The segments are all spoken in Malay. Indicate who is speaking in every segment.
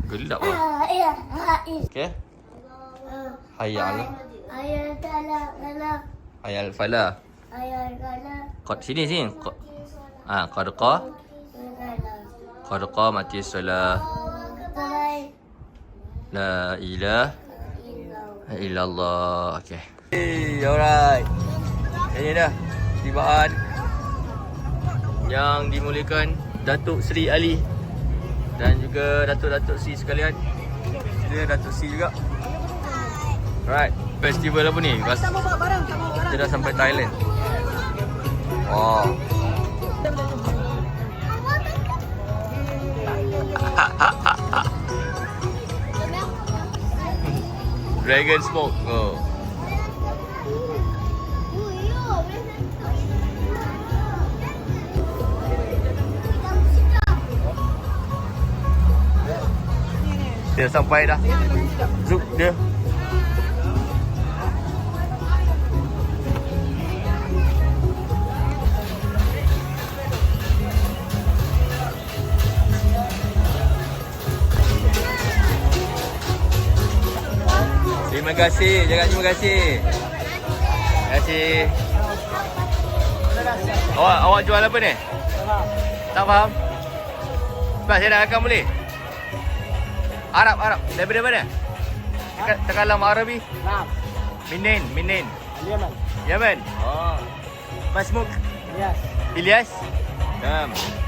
Speaker 1: Gelap lah. Okay. Hayya ala. Hayya al falah. Qad sini. Qad mati salah. La ilaha illallah. Okay. Hey, alright. Ini dah tibaan yang dimuliakan Datuk Seri Ali dan juga Datuk-Datuk Seri sekalian. Dia Datuk Seri juga. Alright, festival apa ni? Kita dah sampai Thailand. Wow. Dragon smoke. Oh. Dia sampai dah. Zoom dia. Terima kasih, jangan terima kasih. Terima kasih. Awak jual apa ni? Tak faham? Sebab saya nak rakam boleh? Arab. Daripada mana? Takalam Arabi?
Speaker 2: Naam.
Speaker 1: Minin.
Speaker 2: Yaman.
Speaker 1: Yaman? Oh. Masmuk?
Speaker 2: Yes.
Speaker 1: Ilyas?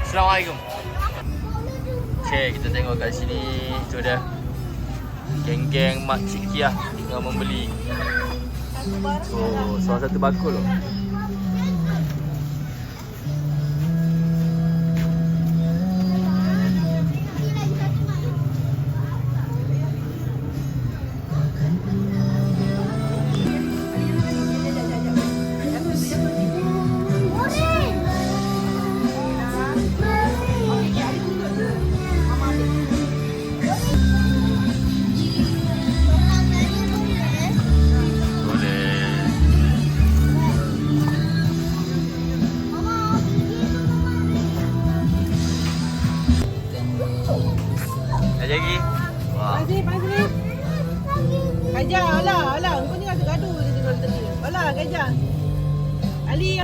Speaker 1: Assalamualaikum. Okay, kita tengok kat sini. Tu dah geng-geng Makcik Kiah tengah membeli. Oh, salah satu bakul tu. Lagi. Wah.
Speaker 2: Pagi. Gajah, alah. Kau ni gaduh je tadi. Alah, gajah. Ali.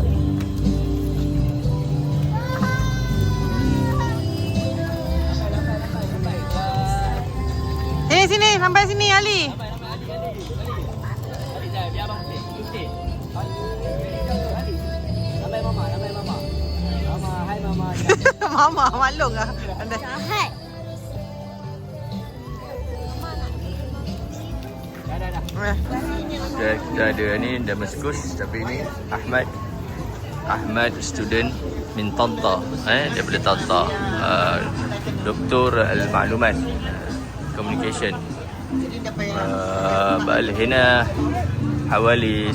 Speaker 2: Sini, sampai sini Ali. Biar abang stay. Nampak mama. Mama, hai mama. Mama, maklum ah. Hai.
Speaker 1: Kita ada ni Damaskus, tapi ni Ahmad student min Tanta, daripada Tanta, Doktor Al-Maklumat, Communication. بقى هنا حوالي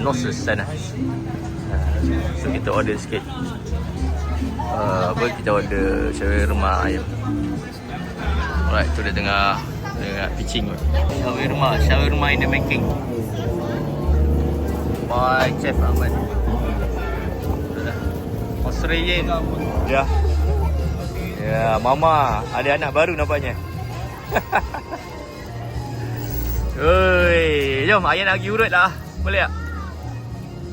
Speaker 1: نص السنة. So kita order sikit. Kita order shawarma ayam. Alright, tu dia tengah pitching. Shawarma in the making by Chef Ahmad. Australian. Ya. Ya, mama ada anak baru nampaknya. Oi, jom ayah nak pergi urut lah. Boleh tak?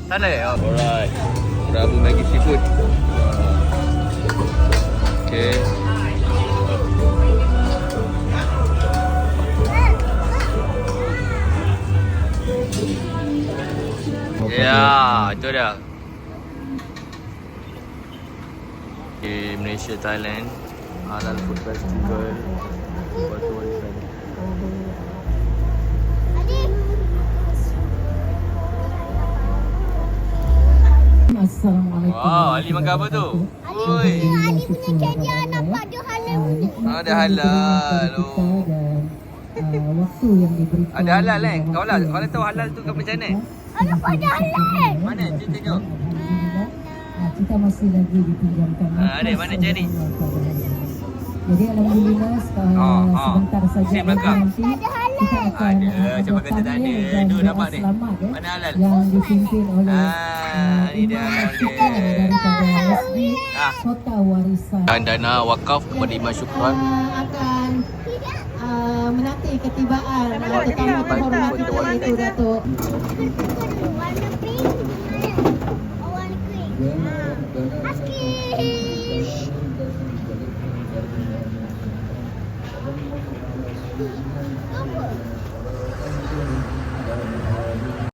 Speaker 1: Sana ke? Alright. Rabu Maggi seafood. Okay. Ya, itu dia. Di Malaysia, Thailand, Halal Food Festival. Batu Warisan.
Speaker 3: Assalamualaikum.
Speaker 1: Wow, Ali makan apa tu? Oi.
Speaker 4: Ali punya kerja nampak dia halal punya.
Speaker 1: Ada halal. Oh.
Speaker 3: Waktu yang diberikan.
Speaker 1: Ada halal Kalau tahu halal tu kat macam mana?
Speaker 4: Ada pada halal.
Speaker 1: Mana? Tunjuk.
Speaker 3: Kita masih lagi dipinjamkan.
Speaker 1: Ada mana cari?
Speaker 3: Jadi alhamdulillah sebentar saja
Speaker 1: Sini belakang.
Speaker 3: nanti
Speaker 4: Ada halal.
Speaker 3: kita akan
Speaker 1: Ada, siapa kata tak ada?
Speaker 3: dan
Speaker 1: Tu
Speaker 3: doa
Speaker 1: nampak ni.
Speaker 3: selamat
Speaker 1: Mana halal?
Speaker 3: yang dipimpin oleh
Speaker 1: Ni dia
Speaker 3: Imam
Speaker 1: halal dia.
Speaker 3: Syukran daripada Masjid
Speaker 1: Ah.
Speaker 3: Kota Warisan.
Speaker 1: Dan dana wakaf kepada Imam Syukran.
Speaker 3: Akan menanti ketibaan tetamu terhormat kita iaitu Datuk
Speaker 4: Warna pink. Oh, warna pink. Husky. Apa?